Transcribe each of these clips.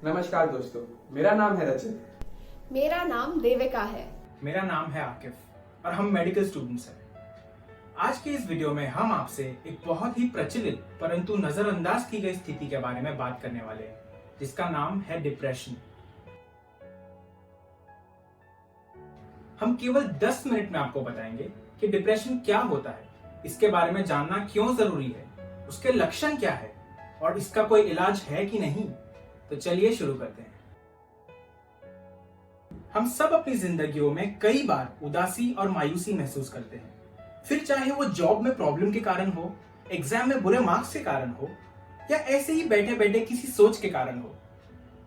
नमस्कार दोस्तों, मेरा नाम है रचित। मेरा नाम देविका है। मेरा नाम है आकिफ और हम मेडिकल स्टूडेंट्स हैं। आज की इस वीडियो में हम आपसे एक बहुत ही प्रचलित परंतु नजरअंदाज की गई स्थिति के बारे में बात करने वाले हैं, जिसका नाम है डिप्रेशन। हम केवल 10 मिनट में आपको बताएंगे कि डिप्रेशन क्या होता है, इसके बारे में जानना क्यों जरूरी है, उसके लक्षण क्या है और इसका कोई इलाज है कि नहीं। तो चलिए शुरू करते हैं। हम सब अपनी जिंदगियों में कई बार उदासी और मायूसी महसूस करते हैं, फिर चाहे वो जॉब में प्रॉब्लम के कारण हो, एग्जाम में बुरे मार्क्स के कारण हो या ऐसे ही बैठे बैठे किसी सोच के कारण हो।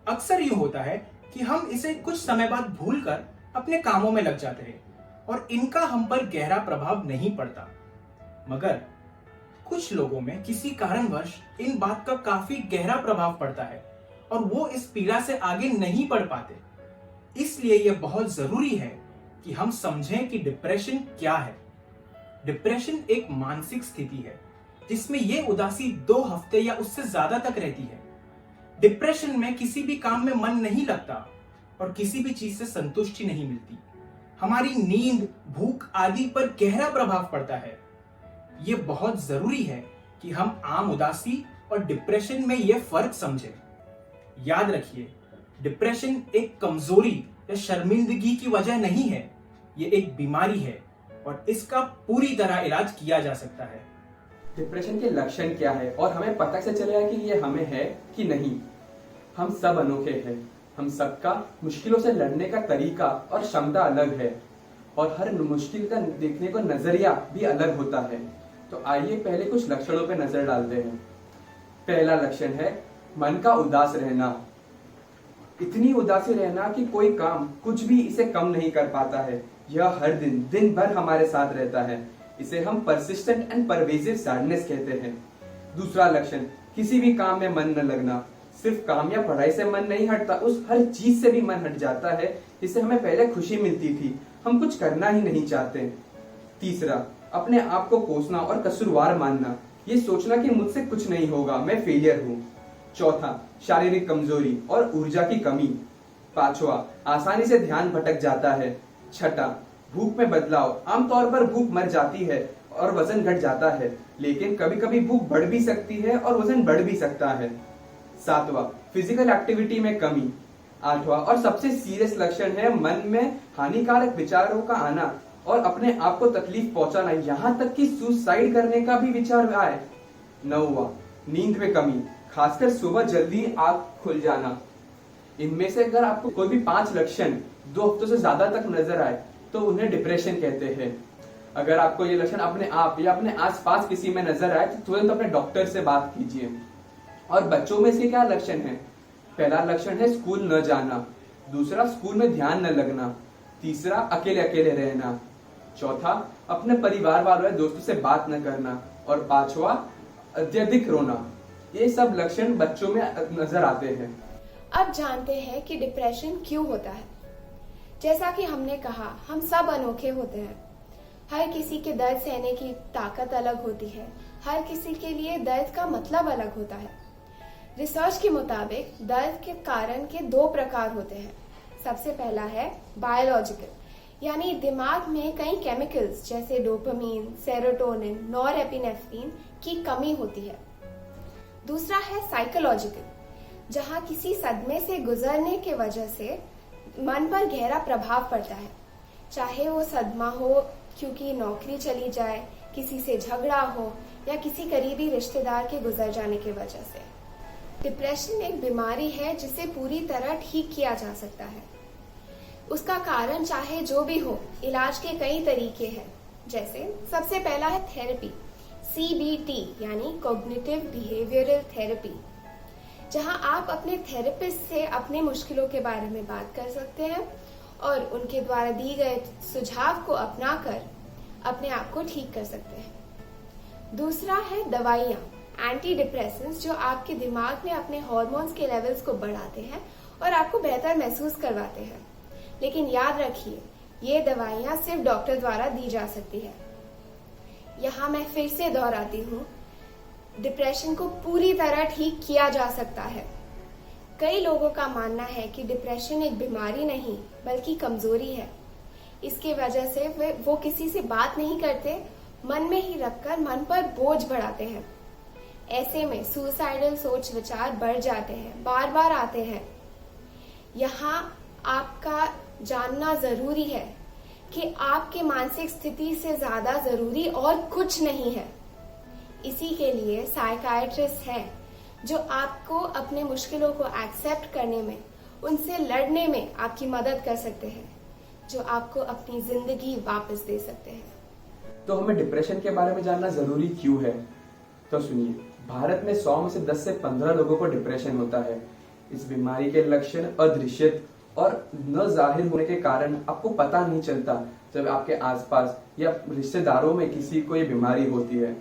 अक्सर यूं होता है कि हम इसे कुछ समय बाद भूलकर अपने कामों में लग जाते हैं और इनका हम पर गहरा प्रभाव नहीं पड़ता। मगर कुछ लोगों में किसी कारणवश इन बात का काफी गहरा प्रभाव पड़ता है और वो इस पीड़ा से आगे नहीं बढ़ पाते। इसलिए यह बहुत जरूरी है कि हम समझें कि डिप्रेशन क्या है। डिप्रेशन एक मानसिक स्थिति है जिसमें यह उदासी 2 हफ्ते या उससे ज्यादा तक रहती है। डिप्रेशन में किसी भी काम में मन नहीं लगता और किसी भी चीज से संतुष्टि नहीं मिलती। हमारी नींद, भूख आदि पर गहरा प्रभाव पड़ता है। यह बहुत जरूरी है कि हम आम उदासी और डिप्रेशन में यह फर्क समझें। याद रखिए, डिप्रेशन एक कमजोरी या शर्मिंदगी की वजह नहीं है, यह एक बीमारी है और इसका पूरी तरह इलाज किया जा सकता है। डिप्रेशन के लक्षण क्या है और हमें पता कैसे चलेगा कि ये हमें है कि नहीं। हम सब अनोखे हैं, हम सबका मुश्किलों से लड़ने का तरीका और क्षमता अलग है और हर मुश्किल का देखने को नजरिया भी अलग होता है। तो आइए पहले कुछ लक्षणों पर नजर डालते हैं। पहला लक्षण है मन का उदास रहना। इतनी उदासी रहना कि कोई काम कुछ भी इसे कम नहीं कर पाता है। यह हर दिन भर हमारे साथ रहता है। इसे हम परसिस्टेंट एंड परवेसिव सैडनेस कहते हैं। दूसरा लक्षण, किसी भी काम में मन न लगना। सिर्फ काम या पढ़ाई से मन नहीं हटता, उस हर चीज से भी मन हट जाता है जिससे हमें पहले खुशी मिलती थी। हम कुछ करना ही नहीं चाहते। तीसरा, अपने आप को कोसना और कसूरवार मानना। ये सोचना कि मुझसे कुछ नहीं होगा, मैं फेलियर हूँ। चौथा, शारीरिक कमजोरी और ऊर्जा की कमी। पांचवा, आसानी से ध्यान भटक जाता है। छठा, भूख में बदलाव। आमतौर पर भूख मर जाती है और वजन घट जाता है, लेकिन कभी कभी भूख बढ़ भी सकती है और वजन बढ़ भी सकता है। सातवां, फिजिकल एक्टिविटी में कमी। आठवां और सबसे सीरियस लक्षण है मन में हानिकारक विचारों का आना और अपने आप को तकलीफ पहुंचाना, यहाँ तक कि सुसाइड करने का भी विचार आए। नौवां, नींद में कमी, खासकर सुबह जल्दी आंख खुल जाना। इनमें से अगर आपको कोई भी 5 लक्षण 2 हफ्तों से ज्यादा तक नजर आए तो उन्हें डिप्रेशन कहते हैं। अगर आपको ये लक्षण अपने आप या अपने आसपास किसी में नजर आए तो तुरंत अपने डॉक्टर से बात कीजिए। और बच्चों में इसके क्या लक्षण है? पहला लक्षण है स्कूल न जाना। दूसरा, स्कूल में ध्यान न लगना। तीसरा, अकेले अकेले रहना। चौथा, अपने परिवार वालों या दोस्तों से बात न करना। और पांचवा, अत्यधिक रोना। ये सब लक्षण बच्चों में नजर आते हैं। अब जानते हैं कि डिप्रेशन क्यों होता है। जैसा कि हमने कहा, हम सब अनोखे होते हैं। हर किसी के दर्द सहने की ताकत अलग होती है। हर किसी के लिए दर्द का मतलब अलग होता है। रिसर्च के मुताबिक दर्द के कारण के 2 प्रकार होते हैं। सबसे पहला है बायोलॉजिकल, यानी दिमाग में कई केमिकल्स जैसे डोपामीन, सेरोटोनिन, नॉरएपिनेफ्रिन की कमी होती है। दूसरा है साइकोलॉजिकल, जहां किसी सदमे से गुजरने के वजह से मन पर गहरा प्रभाव पड़ता है। चाहे वो सदमा हो क्योंकि नौकरी चली जाए, किसी से झगड़ा हो या किसी करीबी रिश्तेदार के गुजर जाने की वजह से। डिप्रेशन एक बीमारी है जिसे पूरी तरह ठीक किया जा सकता है। उसका कारण चाहे जो भी हो, इलाज के कई तरीके हैं। जैसे सबसे पहला है थेरेपी, CBT यानी कॉग्निटिव बिहेवियरल थेरेपी, जहां आप अपने थेरेपिस्ट से अपनी मुश्किलों के बारे में बात कर सकते हैं और उनके द्वारा दिए गए सुझाव को अपनाकर अपने आप को ठीक कर सकते हैं। दूसरा है दवाइयाँ, एंटी डिप्रेसेंट्स, जो आपके दिमाग में अपने हॉर्मोन्स के लेवल्स को बढ़ाते हैं और आपको बेहतर महसूस करवाते हैं। लेकिन याद रखिए, ये दवाइयाँ सिर्फ डॉक्टर द्वारा दी जा सकती है। यहाँ मैं फिर से दोहराती हूँ, डिप्रेशन को पूरी तरह ठीक किया जा सकता है। कई लोगों का मानना है कि डिप्रेशन एक बीमारी नहीं बल्कि कमजोरी है। इसकी वजह से वो किसी से बात नहीं करते, मन में ही रखकर मन पर बोझ बढ़ाते हैं। ऐसे में सुसाइडल सोच विचार बढ़ जाते हैं, बार बार आते हैं। यहाँ आपका जानना जरूरी है कि आपकी मानसिक स्थिति से ज्यादा जरूरी और कुछ नहीं है। इसी के लिए साइकाइट्रिस्ट है जो आपको अपने मुश्किलों को एक्सेप्ट करने में, उनसे लड़ने में आपकी मदद कर सकते हैं, जो आपको अपनी जिंदगी वापस दे सकते हैं। तो हमें डिप्रेशन के बारे में जानना जरूरी क्यों है? तो सुनिए, भारत में 100 में से 10 से 15 लोगों को डिप्रेशन होता है। इस बीमारी के लक्षण अदृश्यत और न जाहिर होने के कारण आपको पता नहीं चलता जब आपके आसपास या रिश्तेदारों में किसी को ये बीमारी होती है।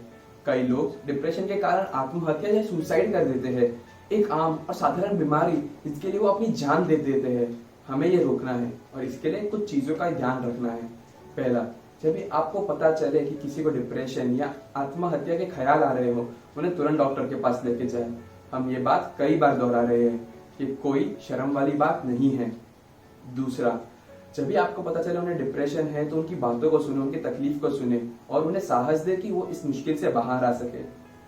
कई लोग डिप्रेशन के कारण आत्महत्या या सुसाइड कर देते हैं। एक आम और साधारण बीमारी, इसके लिए वो अपनी जान दे देते हैं। हमें ये रोकना है और इसके लिए कुछ चीजों का ध्यान रखना है। पहला, जब भी आपको पता चले कि किसी को डिप्रेशन या आत्महत्या के ख्याल आ रहे हो, उन्हें तुरंत डॉक्टर के पास लेके जाए। हम ये बात कई बार दोहरा रहे हैं कि कोई शर्म वाली बात नहीं है। दूसरा, जब भी आपको पता चले उन्हें डिप्रेशन है तो उनकी बातों को सुने, उनकी तकलीफ को सुने और उन्हें साहस दे कि वो इस मुश्किल से बाहर आ सके।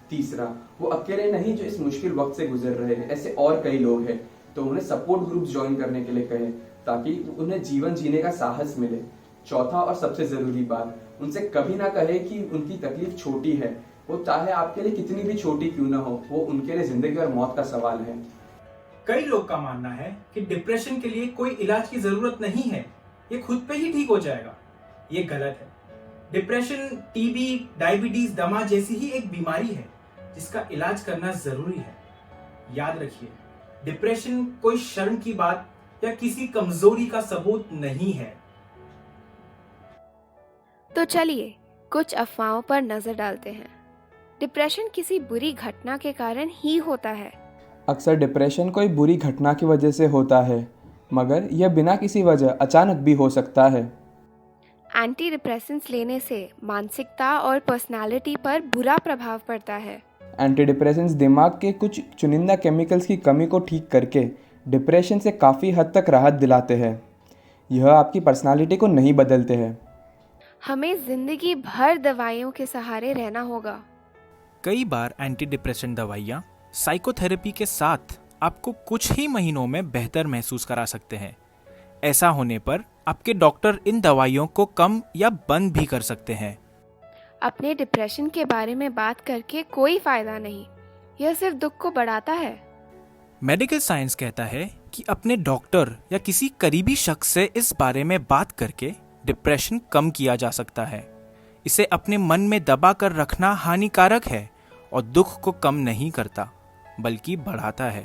तीसरा, वो अकेले नहीं जो इस मुश्किल वक्त से गुजर रहे हैं, ऐसे और कई लोग हैं, तो उन्हें सपोर्ट ग्रुप ज्वाइन करने के लिए कहें ताकि उन्हें जीवन जीने का साहस मिले। चौथा और सबसे जरूरी बात, उनसे कभी ना कहे कि उनकी तकलीफ छोटी है। वो चाहे आपके लिए कितनी भी छोटी क्यों ना हो, वो उनके लिए जिंदगी और मौत का सवाल है। कई लोग का मानना है कि डिप्रेशन के लिए कोई इलाज की जरूरत नहीं है, ये खुद पे ही ठीक हो जाएगा। ये गलत है। डिप्रेशन टीबी, डायबिटीज, दमा जैसी ही एक बीमारी है जिसका इलाज करना जरूरी है। याद रखिए, डिप्रेशन कोई शर्म की बात या किसी कमजोरी का सबूत नहीं है। तो चलिए कुछ अफवाहों पर नजर डालते हैं। डिप्रेशन किसी बुरी घटना के कारण ही होता है। अक्सर डिप्रेशन कोई बुरी घटना की वजह से होता है, मगर यह बिना किसी वजह अचानक भी हो सकता है। एंटी डिप्रेसेंट्स लेने से मानसिकता और पर्सनालिटी पर बुरा प्रभाव पड़ता है। एंटी डिप्रेसेंट्स दिमाग के कुछ चुनिंदा केमिकल्स की कमी को ठीक करके डिप्रेशन से काफ़ी हद तक राहत दिलाते हैं। यह आपकी पर्सनालिटी को नहीं बदलते हैं। हमें जिंदगी भर दवाइयों के सहारे रहना होगा। कई बार एंटी डिप्रेशन दवाइयाँ साइकोथेरेपी के साथ आपको कुछ ही महीनों में बेहतर महसूस करा सकते हैं। ऐसा होने पर आपके डॉक्टर इन दवाइयों को कम या बंद भी कर सकते हैं। अपने डिप्रेशन के बारे में बात करके कोई फायदा नहीं, यह सिर्फ दुख को बढ़ाता है। मेडिकल साइंस कहता है कि अपने डॉक्टर या किसी करीबी शख्स से इस बारे में बात करके डिप्रेशन कम किया जा सकता है। इसे अपने मन में दबा कर रखना हानिकारक है और दुख को कम नहीं करता बल्कि बढ़ाता है।